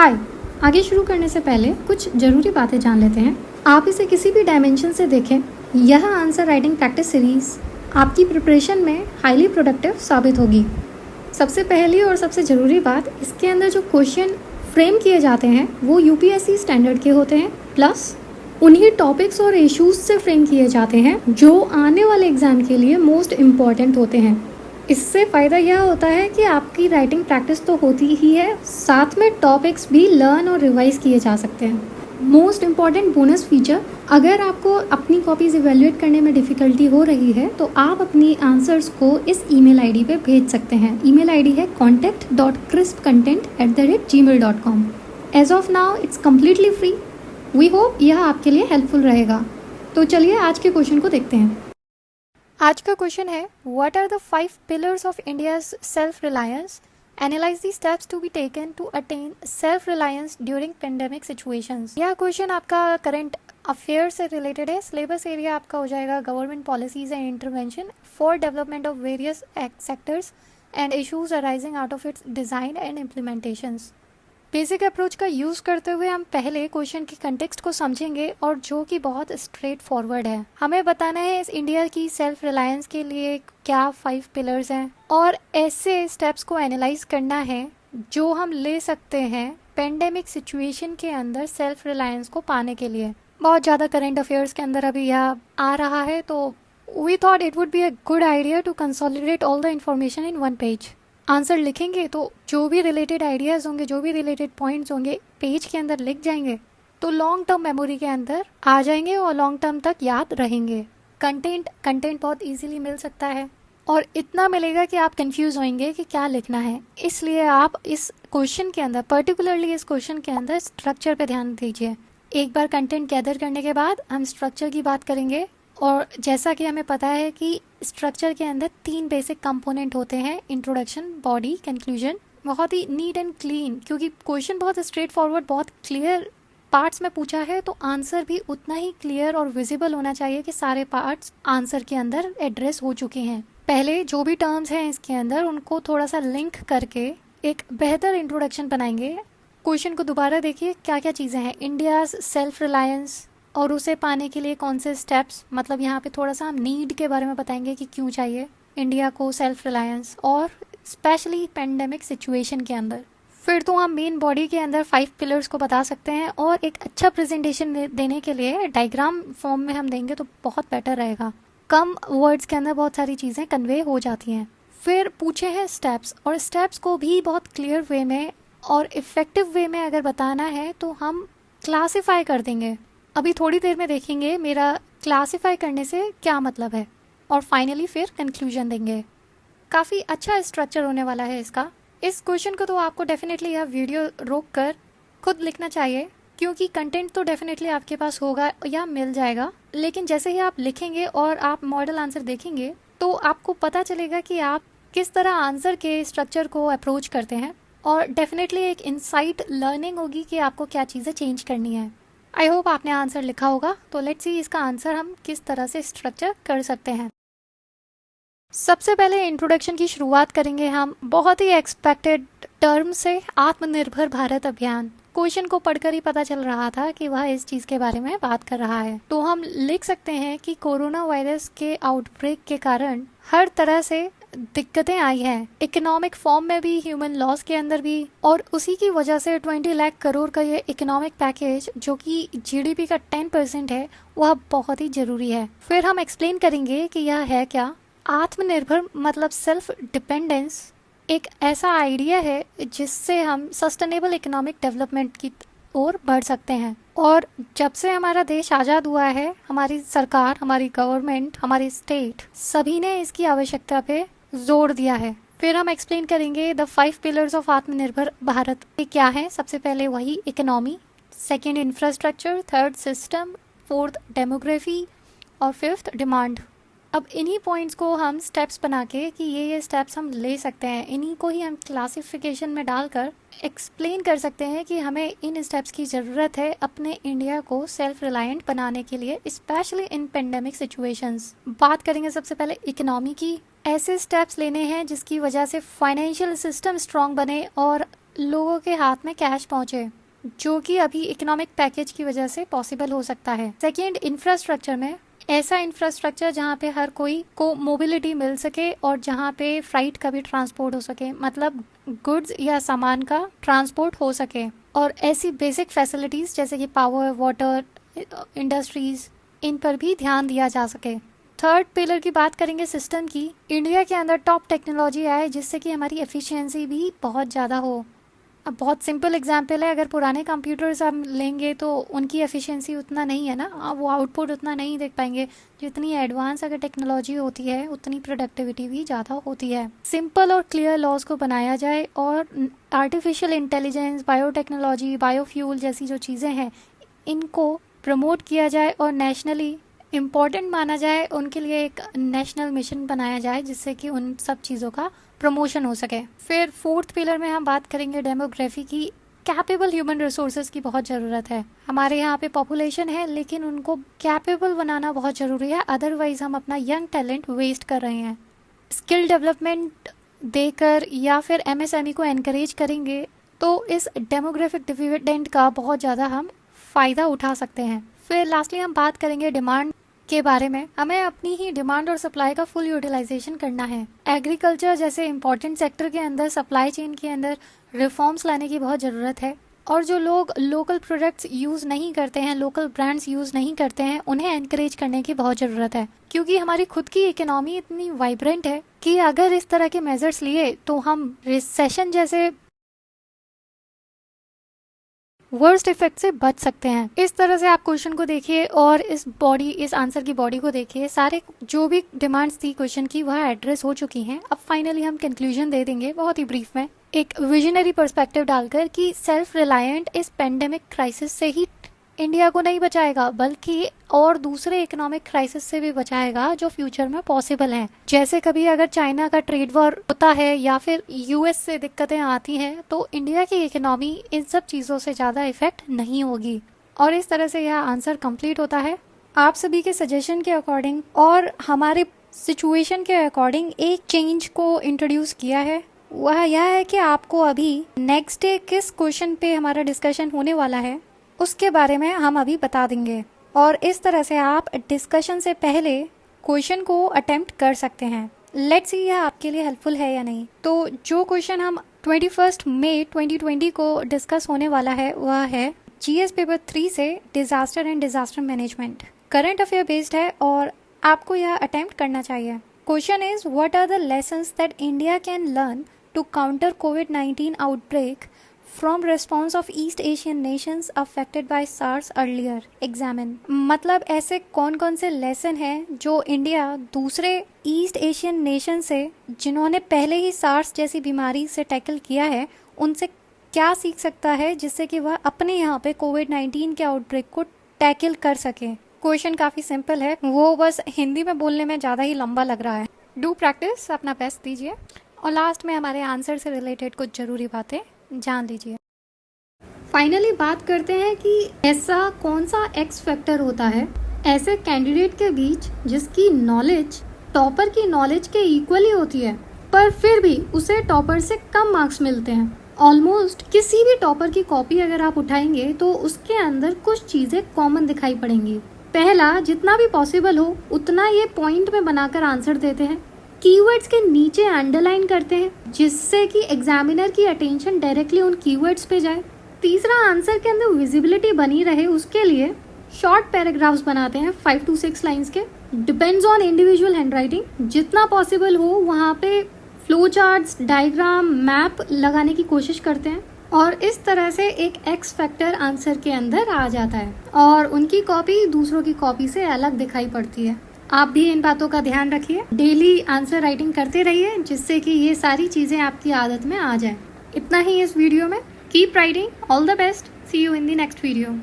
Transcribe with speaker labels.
Speaker 1: हाय, आगे शुरू करने से पहले कुछ ज़रूरी बातें जान लेते हैं। आप इसे किसी भी डायमेंशन से देखें, यह आंसर राइटिंग प्रैक्टिस सीरीज़ आपकी प्रिपरेशन में हाईली प्रोडक्टिव साबित होगी। सबसे पहली और सबसे ज़रूरी बात, इसके अंदर जो क्वेश्चन फ्रेम किए जाते हैं वो यूपीएससी स्टैंडर्ड के होते हैं, प्लस उन्हीं टॉपिक्स और इश्यूज से फ्रेम किए जाते हैं जो आने वाले एग्ज़ाम के लिए मोस्ट इम्पॉर्टेंट होते हैं। इससे फ़ायदा यह होता है कि आपकी राइटिंग प्रैक्टिस तो होती ही है, साथ में टॉपिक्स भी लर्न और रिवाइज किए जा सकते हैं। मोस्ट इम्पॉर्टेंट बोनस फीचर, अगर आपको अपनी कॉपीज़ इवेल्युएट करने में डिफ़िकल्टी हो रही है तो आप अपनी आंसर्स को इस ईमेल आईडी पे भेज सकते हैं। ईमेल आईडी है contact.crispcontent@gmail.com। As of now it's completely free. We hope यह आपके लिए हेल्पफुल रहेगा। तो चलिए आज के क्वेश्चन को देखते हैं। आज का क्वेश्चन है, what are the 5 pillars of India's self reliance? Analyse the steps to be taken to attain self reliance during pandemic situations. यह क्वेश्चन आपका करंट अफेयर से रिलेटेड है। सिलेबस एरिया आपका हो जाएगा government policies and intervention for development of various sectors and issues arising out of its design and implementations. Basic approach का use करते हुए हम पहले क्वेश्चन के कंटेक्स्ट को समझेंगे और जो कि बहुत स्ट्रेट फॉरवर्ड है। हमें बताना है इस इंडिया की सेल्फ रिलायंस के लिए क्या 5 पिलर्स हैं और ऐसे स्टेप्स को एनालाइज करना है जो हम ले सकते हैं पेंडेमिक सिचुएशन के अंदर सेल्फ रिलायंस को पाने के लिए। बहुत ज़्यादा करंट अफेयर्स के अंदर अभी यह आ रहा है, तो we thought it would be a good idea to consolidate all the information in one page. Answer लिखेंगे तो जो भी रिलेटेड आइडियाज़ होंगे, जो भी रिलेटेड पॉइंट्स होंगे पेज के अंदर लिख जाएंगे तो लॉन्ग टर्म मेमोरी के अंदर आ जाएंगे और लॉन्ग टर्म तक याद रहेंगे। कंटेंट बहुत इजीली मिल सकता है और इतना मिलेगा कि आप कंफ्यूज होंगे कि क्या लिखना है। इसलिए आप इस क्वेश्चन के अंदर, पर्टिकुलरली इस क्वेश्चन के अंदर स्ट्रक्चर पे ध्यान दीजिए। एक बार कंटेंट गैदर करने के बाद हम स्ट्रक्चर की बात करेंगे और जैसा कि हमें पता है कि स्ट्रक्चर के अंदर 3 बेसिक कंपोनेंट होते हैं, इंट्रोडक्शन, बॉडी, कंक्लूजन। बहुत ही नीट एंड क्लीन, क्योंकि क्वेश्चन बहुत स्ट्रेट फॉरवर्ड, बहुत क्लियर पार्ट्स में पूछा है तो आंसर भी उतना ही क्लियर और विजिबल होना चाहिए कि सारे पार्ट्स आंसर के अंदर एड्रेस हो चुके हैं। पहले जो भी टर्म्स हैं इसके अंदर उनको थोड़ा सा लिंक करके एक बेहतर इंट्रोडक्शन बनाएंगे। क्वेश्चन को दोबारा देखिए, क्या क्या चीज़ें हैं, इंडियाज सेल्फ रिलायंस और उसे पाने के लिए कौन से स्टेप्स, मतलब यहाँ पे थोड़ा सा हम नीड के बारे में बताएंगे कि क्यों चाहिए इंडिया को सेल्फ रिलायंस और स्पेशली पेंडेमिक सिचुएशन के अंदर। फिर तो हम मेन बॉडी के अंदर 5 पिलर्स को बता सकते हैं और एक अच्छा प्रेजेंटेशन देने के लिए डायग्राम फॉर्म में हम देंगे तो बहुत बेटर रहेगा। कम वर्ड्स के अंदर बहुत सारी चीज़ें कन्वे हो जाती हैं। फिर पूछे हैं स्टेप्स, और स्टेप्स को भी बहुत क्लियर वे में और इफ़ेक्टिव वे में अगर बताना है तो हम क्लासीफाई कर देंगे। अभी थोड़ी देर में देखेंगे मेरा क्लासिफाई करने से क्या मतलब है, और फाइनली फिर कंक्लूजन देंगे। काफ़ी अच्छा स्ट्रक्चर होने वाला है इसका। इस क्वेश्चन को तो आपको डेफिनेटली यह वीडियो रोक कर खुद लिखना चाहिए, क्योंकि कंटेंट तो डेफिनेटली आपके पास होगा या मिल जाएगा, लेकिन जैसे ही आप लिखेंगे और आप मॉडल आंसर देखेंगे तो आपको पता चलेगा कि आप किस तरह आंसर के स्ट्रक्चर को अप्रोच करते हैं, और डेफिनेटली एक इंसाइट लर्निंग होगी कि आपको क्या चीज़ें चेंज करनी है। आई होप आपने आंसर लिखा होगा, तो लेट्स सी इसका आंसर हम किस तरह से स्ट्रक्चर कर सकते हैं। सबसे पहले इंट्रोडक्शन की शुरुआत करेंगे हम बहुत ही एक्सपेक्टेड टर्म से, आत्मनिर्भर भारत अभियान। क्वेश्चन को पढ़कर ही पता चल रहा था कि वह इस चीज़ के बारे में बात कर रहा है। तो हम लिख सकते हैं कि कोरोना वायरस के आउटब्रेक के कारण हर तरह से दिक्कतें आई हैं, इकोनॉमिक फॉर्म में भी, ह्यूमन लॉस के अंदर भी, और उसी की वजह से 20 लाख करोड़ का ये इकोनॉमिक पैकेज जो कि जीडीपी का 10% है वह बहुत ही ज़रूरी है। फिर हम एक्सप्लेन करेंगे कि यह है क्या। आत्मनिर्भर मतलब सेल्फ डिपेंडेंस एक ऐसा आइडिया है जिससे हम सस्टेनेबल इकोनॉमिक डेवलपमेंट की ओर बढ़ सकते हैं, और जब से हमारा देश आज़ाद हुआ है हमारी सरकार, हमारी गवर्नमेंट, हमारी स्टेट सभी ने इसकी आवश्यकता पे जोर दिया है। फिर हम एक्सप्लेन करेंगे द 5 पिलर्स ऑफ आत्मनिर्भर भारत ये क्या है। सबसे पहले वही economy, second infrastructure, third system, fourth demography और फिफ्थ डिमांड। अब इन्हीं पॉइंट्स को हम स्टेप्स बना के कि ये स्टेप्स हम ले सकते हैं, इन्हीं को ही हम क्लासिफिकेशन में डालकर एक्सप्लेन कर सकते हैं कि हमें इन स्टेप्स की ज़रूरत है अपने इंडिया को सेल्फ रिलायंट बनाने के लिए, स्पेशली इन पेंडेमिक सिचुएशंस। बात करेंगे सबसे पहले इकोनॉमी की। ऐसे स्टेप्स लेने हैं जिसकी वजह से फाइनेंशियल सिस्टम स्ट्रॉन्ग बने और लोगों के हाथ में कैश पहुंचे, जो कि अभी इकोनॉमिक पैकेज की वजह से पॉसिबल हो सकता है। सेकेंड, इंफ्रास्ट्रक्चर में ऐसा इंफ्रास्ट्रक्चर जहाँ पे हर कोई को मोबिलिटी मिल सके और जहाँ पे फ्राइट का भी ट्रांसपोर्ट हो सके, मतलब गुड्स या सामान का ट्रांसपोर्ट हो सके, और ऐसी बेसिक फैसिलिटीज़ जैसे कि पावर, वाटर, इंडस्ट्रीज़, इन पर भी ध्यान दिया जा सके। थर्ड पिलर की बात करेंगे सिस्टम की। इंडिया के अंदर टॉप टेक्नोलॉजी आए जिससे कि हमारी एफिशिएंसी भी बहुत ज़्यादा हो। अब बहुत सिंपल एग्जांपल है, अगर पुराने कंप्यूटर्स हम लेंगे तो उनकी एफिशिएंसी उतना नहीं है ना, वो आउटपुट उतना नहीं देख पाएंगे। जितनी एडवांस अगर टेक्नोलॉजी होती है उतनी प्रोडक्टिविटी भी ज़्यादा होती है। सिंपल और क्लियर लॉज को बनाया जाए और आर्टिफिशियल इंटेलिजेंस, बायोटेक्नोलॉजी, बायोफ्यूल जैसी जो चीज़ें हैं इनको प्रमोट किया जाए और नेशनली इम्पॉर्टेंट माना जाए, उनके लिए एक नेशनल मिशन बनाया जाए जिससे कि उन सब चीज़ों का प्रमोशन हो सके। फिर फोर्थ पिलर में हम बात करेंगे डेमोग्राफी की। कैपेबल ह्यूमन रिसोर्सेज की बहुत ज़रूरत है। हमारे यहाँ पे पॉपुलेशन है लेकिन उनको कैपेबल बनाना बहुत ज़रूरी है, अदरवाइज हम अपना यंग टैलेंट वेस्ट कर रहे हैं। स्किल डेवलपमेंट देकर या फिर एमएसएमई को एनकरेज करेंगे तो इस डेमोग्राफिक डिविडेंड का बहुत ज़्यादा हम फ़ायदा उठा सकते हैं। फिर लास्टली हम बात करेंगे डिमांड के बारे में। हमें अपनी ही डिमांड और सप्लाई का फुल यूटिलाइजेशन करना है। एग्रीकल्चर जैसे इम्पोर्टेंट सेक्टर के अंदर, सप्लाई चेन के अंदर रिफॉर्म्स लाने की बहुत ज़रूरत है। और जो लोग लोकल प्रोडक्ट्स यूज़ नहीं करते हैं, लोकल ब्रांड्स यूज़ नहीं करते हैं, उन्हें एनकरेज करने की बहुत ज़रूरत है, क्योंकि हमारी खुद की इकोनॉमी इतनी वाइब्रेंट है कि अगर इस तरह के मेजर्स लिए तो हम रिसेशन जैसे वर्स्ट इफेक्ट से बच सकते हैं। इस तरह से आप क्वेश्चन को देखिए और इस आंसर की बॉडी को देखिए। सारे जो भी डिमांड्स थी क्वेश्चन की वह एड्रेस हो चुकी हैं। अब फाइनली हम कंक्लूजन दे देंगे बहुत ही ब्रीफ में, एक विजनरी पर्सपेक्टिव डालकर कि सेल्फ रिलायंट इस पेंडेमिक क्राइसिस से ही इंडिया को नहीं बचाएगा बल्कि और दूसरे इकोनॉमिक क्राइसिस से भी बचाएगा जो फ्यूचर में पॉसिबल हैं। जैसे कभी अगर चाइना का ट्रेड वॉर होता है या फिर यूएस से दिक्कतें आती हैं तो इंडिया की इकोनॉमी इन सब चीज़ों से ज़्यादा इफेक्ट नहीं होगी। और इस तरह से यह आंसर कंप्लीट होता है। आप सभी के सजेशन के अकॉर्डिंग और हमारे सिचुएशन के अकॉर्डिंग एक चेंज को इंट्रोड्यूस किया है। वह यह है कि आपको अभी नेक्स्ट डे किस क्वेश्चन पे हमारा डिस्कशन होने वाला है उसके बारे में हम अभी बता देंगे, और इस तरह से आप डिस्कशन से पहले क्वेश्चन को अटेम्प्ट कर सकते हैं। लेट्स सी यह आपके लिए हेल्पफुल है या नहीं। तो जो क्वेश्चन हम 21 मई 2020 को डिस्कस होने वाला है वह है जीएस पेपर 3 से disaster and disaster management. Current affair based है और आपको यह अटेम्प्ट करना चाहिए। Question is what are the lessons that India can learn to counter कोविड-19 outbreak from response of east Asian nations affected by SARS earlier examine. मतलब ऐसे कौन कौन से लेसन हैं जो इंडिया दूसरे ईस्ट एशियन नेशन से जिन्होंने पहले ही सार्स जैसी बीमारी से टैकल किया है उनसे क्या सीख सकता है जिससे कि वह अपने यहाँ पे कोविड-19 के आउटब्रेक को टैकल कर सके। क्वेश्चन काफ़ी सिंपल है, वो बस हिंदी में बोलने में ज़्यादा ही लंबा लग रहा है। डू प्रैक्टिस, अपना बेस्ट दीजिए और लास्ट में हमारे आंसर से रिलेटेड कुछ ज़रूरी बातें जान लीजिए। फाइनली बात करते हैं कि ऐसा कौन सा एक्स फैक्टर होता है ऐसे कैंडिडेट के बीच जिसकी नॉलेज टॉपर की नॉलेज के इक्वली होती है पर फिर भी उसे टॉपर से कम मार्क्स मिलते हैं। ऑलमोस्ट किसी भी टॉपर की कॉपी अगर आप उठाएंगे तो उसके अंदर कुछ चीज़ें कॉमन दिखाई पड़ेंगी। पहला, जितना भी पॉसिबल हो उतना ये पॉइंट में बनाकर आंसर देते हैं, कीवर्ड्स के नीचे अंडरलाइन करते हैं जिससे कि एग्जामिनर की अटेंशन डायरेक्टली उन कीवर्ड्स पे जाए। तीसरा, आंसर के अंदर विजिबिलिटी बनी रहे उसके लिए शॉर्ट पैराग्राफ्स बनाते हैं 5 to 6 लाइंस के। डिपेंड्स ऑन इंडिविजुअल हैंडराइटिंग, जितना पॉसिबल हो वहाँ पे फ्लो चार्ट्स, डायग्राम, मैप लगाने की कोशिश करते हैं और इस तरह से एक एक्स फैक्टर आंसर के अंदर आ जाता है और उनकी कॉपी दूसरों की कॉपी से अलग दिखाई पड़ती है। आप भी इन बातों का ध्यान रखिए, डेली आंसर राइटिंग करते रहिए जिससे कि ये सारी चीज़ें आपकी आदत में आ जाए। इतना ही इस वीडियो में। Keep writing, all the best, see you in the next video.